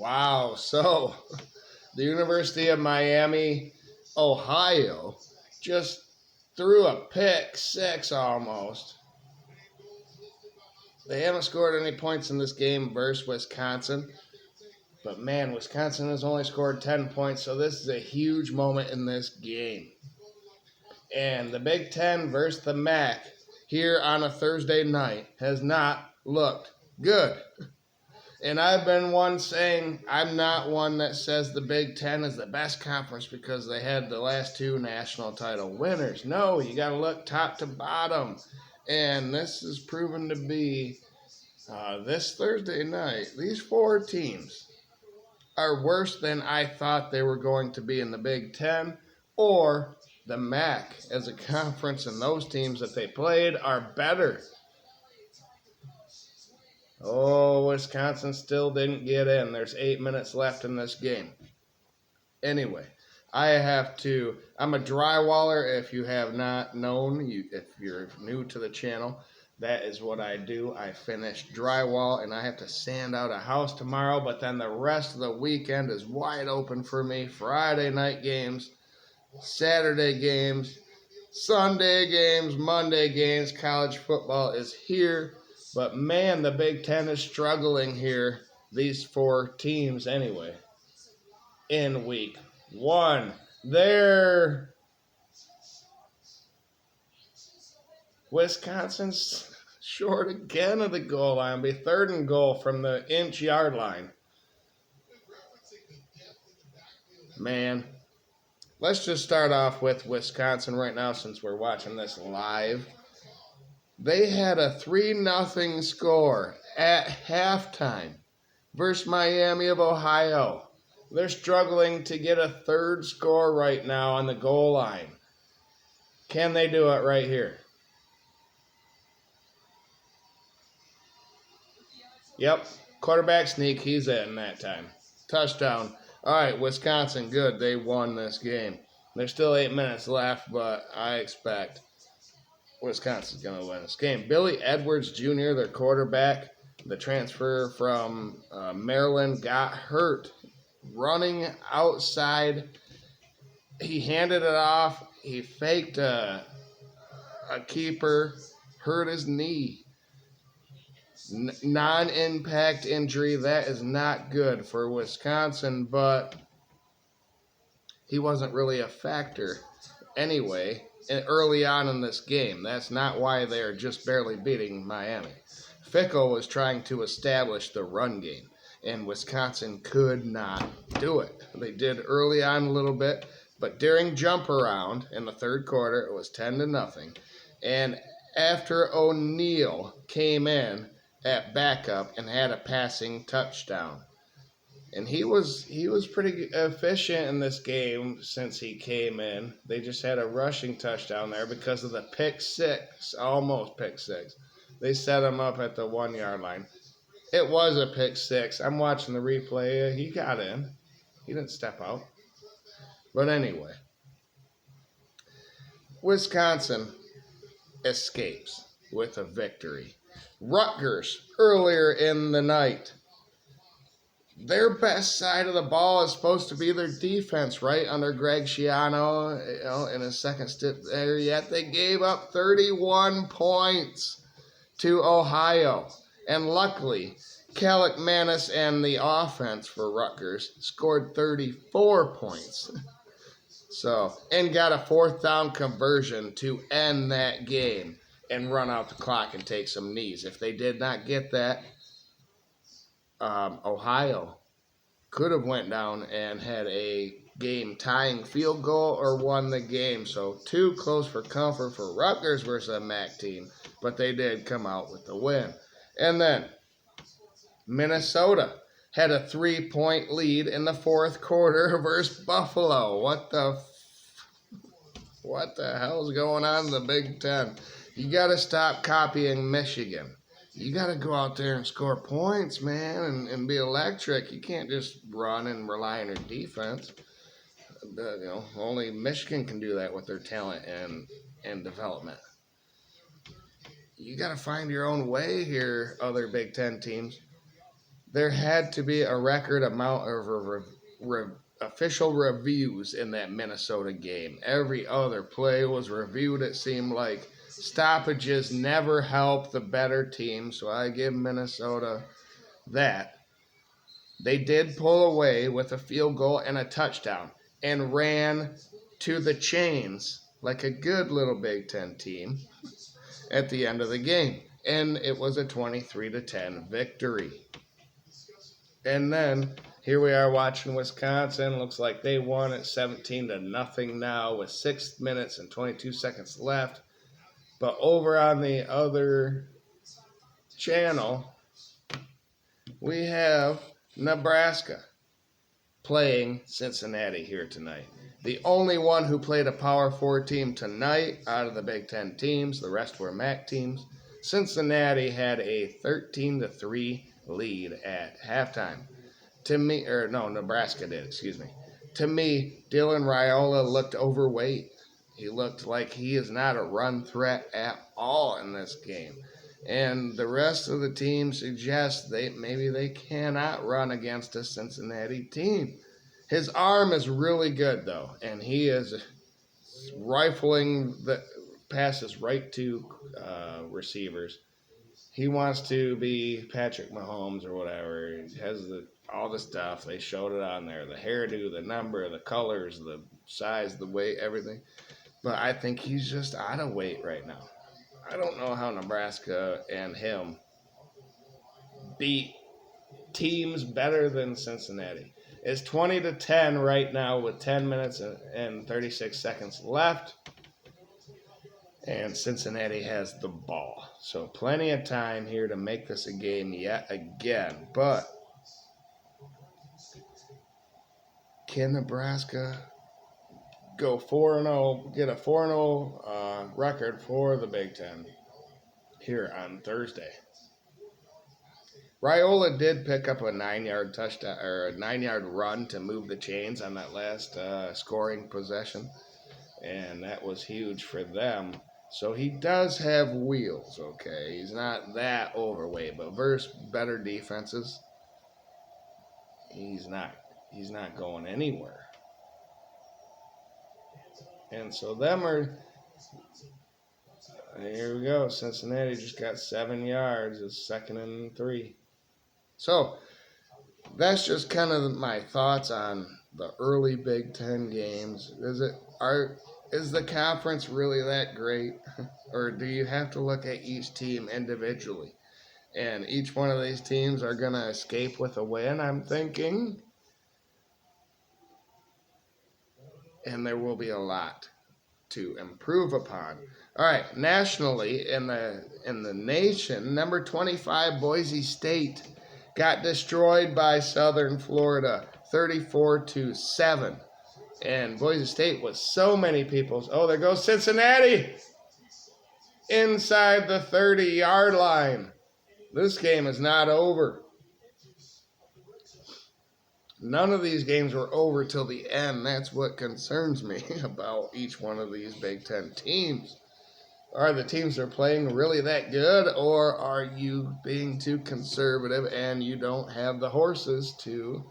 Wow. So, the University of Miami, Ohio, just threw a pick six almost. They haven't scored any points in this game versus Wisconsin. But man, Wisconsin has only scored 10 points, so this is a huge moment in this game. And the Big Ten versus the MAC here on a Thursday night has not looked good. And I've been one saying I'm not one that says the Big Ten is the best conference because they had the last two national title winners. No, you got to look top to bottom. And this is proven to be this Thursday night. These four teams are worse than I thought they were going to be in the Big Ten or the MAC as a conference, and those teams that they played are better. Oh, Wisconsin still didn't get in. There's 8 minutes left in this game. Anyway, I'm a drywaller. If you have not known, if you're new to the channel, that is what I do. I finish drywall, and I have to sand out a house tomorrow, but then the rest of the weekend is wide open for me. Friday night games, Saturday games, Sunday games, Monday games. College football is here. But man, the Big Ten is struggling here. These four teams anyway. In week one. Wisconsin's short again of the goal line. Be 3rd and goal from the inch-yard line. Man, let's just start off with Wisconsin right now since we're watching this live. They had a 3-0 score at halftime versus Miami of Ohio. They're struggling to get a 3rd score right now on the goal line. Can they do it right here? Yep, quarterback sneak, he's in that time. Touchdown. All right, Wisconsin, good. They won this game. There's still 8 minutes left, but I expect Wisconsin's going to win this game. Billy Edwards Jr., their quarterback, the transfer from Maryland, got hurt running outside. He handed it off. He faked a keeper, hurt his knee. Non-impact injury. That is not good for Wisconsin, but he wasn't really a factor anyway early on in this game. That's not why they're just barely beating Miami. Fickle was trying to establish the run game, and Wisconsin could not do it. They did early on a little bit, but during jump around in the 3rd quarter, it was 10-0. And after O'Neal came in at backup and had a passing touchdown. And he was pretty efficient in this game since he came in. They just had a rushing touchdown there because of the pick six, almost pick six. They set him up at the 1-yard line. It was a pick six. I'm watching the replay. He got in. He didn't step out. But anyway, Wisconsin escapes with a victory. Rutgers, earlier in the night, their best side of the ball is supposed to be their defense, right? Under Greg Schiano, in his second stint there, yet they gave up 31 points to Ohio. And luckily, Calic Manis and the offense for Rutgers scored 34 points. And got a 4th down conversion to end that game and run out the clock and take some knees. If they did not get that, Ohio could have went down and had a game-tying field goal or won the game. So too close for comfort for Rutgers versus a MAC team, but they did come out with the win. And then Minnesota had a 3-point lead in the 4th quarter versus Buffalo. What the hell is going on in the Big Ten? You got to stop copying Michigan. You got to go out there and score points, man, and be electric. You can't just run and rely on your defense. Only Michigan can do that with their talent and development. You got to find your own way here, other Big Ten teams. there had to be a record amount of official reviews in that Minnesota game. Every other play was reviewed, it seemed like. Stoppages never help the better team, so I give Minnesota that. They did pull away with a field goal and a touchdown and ran to the chains like a good little Big Ten team at the end of the game. And it was a 23-10 victory. And then here we are watching Wisconsin. Looks like they won at 17-0 now with 6 minutes and 22 seconds left. But over on the other channel, we have Nebraska playing Cincinnati here tonight. The only one who played a Power 4 team tonight out of the Big Ten teams, the rest were MAC teams. Cincinnati had a 13-3 lead at halftime. Nebraska did, excuse me. To me, Dylan Raiola looked overweight. He looked like he is not a run threat at all in this game. And the rest of the team suggests maybe they cannot run against a Cincinnati team. His arm is really good, though, and he is rifling the passes right to receivers. He wants to be Patrick Mahomes or whatever. He has all the stuff. They showed it on there. The hairdo, the number, the colors, the size, the weight, everything. But I think he's just out of weight right now. I don't know how Nebraska and him beat teams better than Cincinnati. It's 20-10 right now with 10 minutes and 36 seconds left. And Cincinnati has the ball. So plenty of time here to make this a game yet again. But can Nebraska go 4-0, get a 4-0 record for the Big Ten here on Thursday? Raiola did pick up a 9-yard touchdown or a 9-yard run to move the chains on that last scoring possession, and that was huge for them. So he does have wheels, okay? He's not that overweight, but versus better defenses, he's not going anywhere. And so here we go. Cincinnati just got 7 yards. It's 2nd and 3. So that's just kind of my thoughts on the early Big Ten games. Is the conference really that great? Or do you have to look at each team individually? And each one of these teams are going to escape with a win, I'm thinking. And there will be a lot to improve upon. All right, nationally in the nation, number 25 Boise State got destroyed by Southern Florida 34-7. And Boise State was so many people's. Oh, there goes Cincinnati inside the 30-yard line. This game is not over. None of these games were over till the end. That's what concerns me about each one of these Big Ten teams. Are the teams they're playing really that good, or are you being too conservative and you don't have the horses to...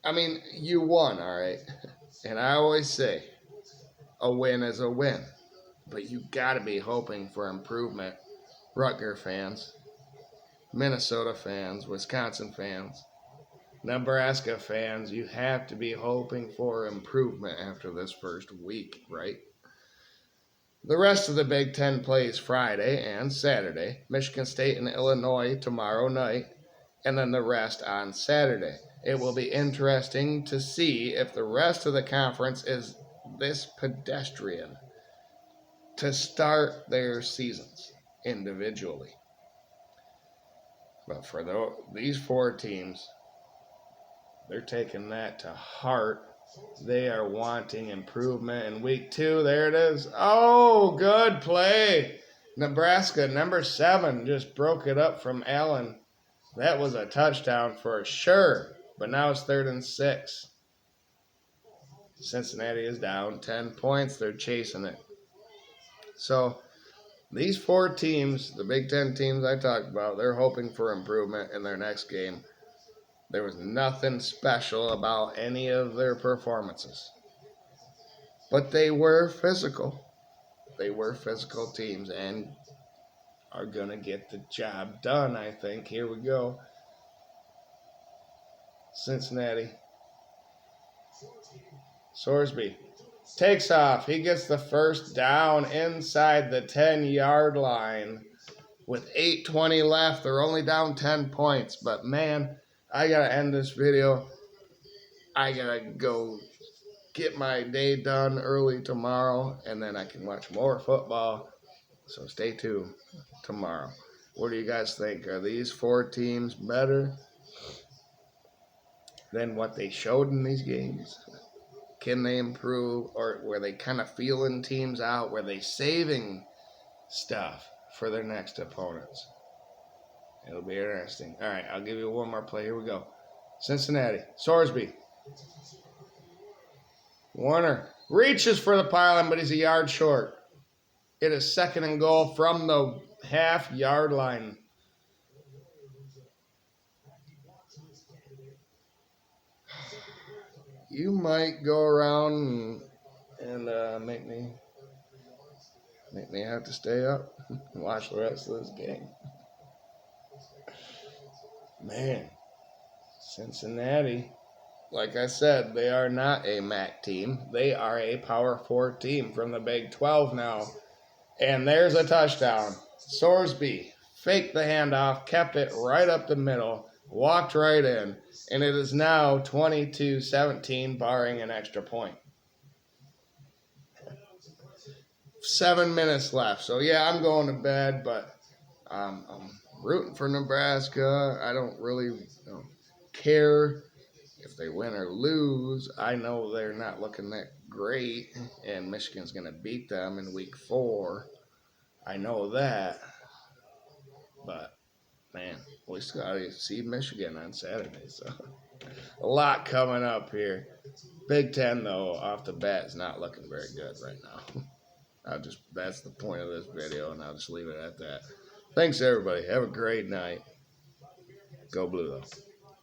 I mean, you won, all right? And I always say, a win is a win. But you got to be hoping for improvement. Rutgers fans, Minnesota fans, Wisconsin fans, Nebraska fans, you have to be hoping for improvement after this first week, right? The rest of the Big Ten plays Friday and Saturday. Michigan State and Illinois tomorrow night, and then the rest on Saturday. It will be interesting to see if the rest of the conference is this pedestrian to start their seasons individually. But for these 4 teams, they're taking that to heart. They are wanting improvement in week 2. There it is. Oh, good play. Nebraska, number 7, just broke it up from Allen. That was a touchdown for sure. But now it's 3rd and 6. Cincinnati is down 10 points. They're chasing it. So These 4 teams, the Big Ten teams I talked about, they're hoping for improvement in their next game. There was nothing special about any of their performances. But they were physical. They were physical teams and are going to get the job done, I think. Here we go. Cincinnati. Sorsby takes off. He gets the first down inside the 10-yard line with 8:20 left. They're only down 10 points. But, man, I got to end this video. I got to go get my day done early tomorrow, and then I can watch more football. So stay tuned tomorrow. What do you guys think? Are these 4 teams better than what they showed in these games? Can they improve, or were they kind of feeling teams out? Were they saving stuff for their next opponents? It'll be interesting. All right, I'll give you one more play. Here we go. Cincinnati. Sorsby. Warner reaches for the pylon, but he's a yard short. It is 2nd and goal from the half-yard line. You might go around and make me have to stay up and watch the rest of this game. Man, Cincinnati, like I said, they are not a MAC team. They are a Power 4 team from the Big 12 now. And there's a touchdown. Sorsby faked the handoff, kept it right up the middle, walked right in, and it is now 22-17, barring an extra point. 7 minutes left. So, yeah, I'm going to bed, but I'm rooting for Nebraska. I don't really care if they win or lose. I know they're not looking that great, and Michigan's going to beat them in week 4. I know that. But, man, we still got to see Michigan on Saturday. So, a lot coming up here. Big Ten, though, off the bat is not looking very good right now. That's the point of this video, and I'll just leave it at that. Thanks, everybody. Have a great night. Go Blue, though.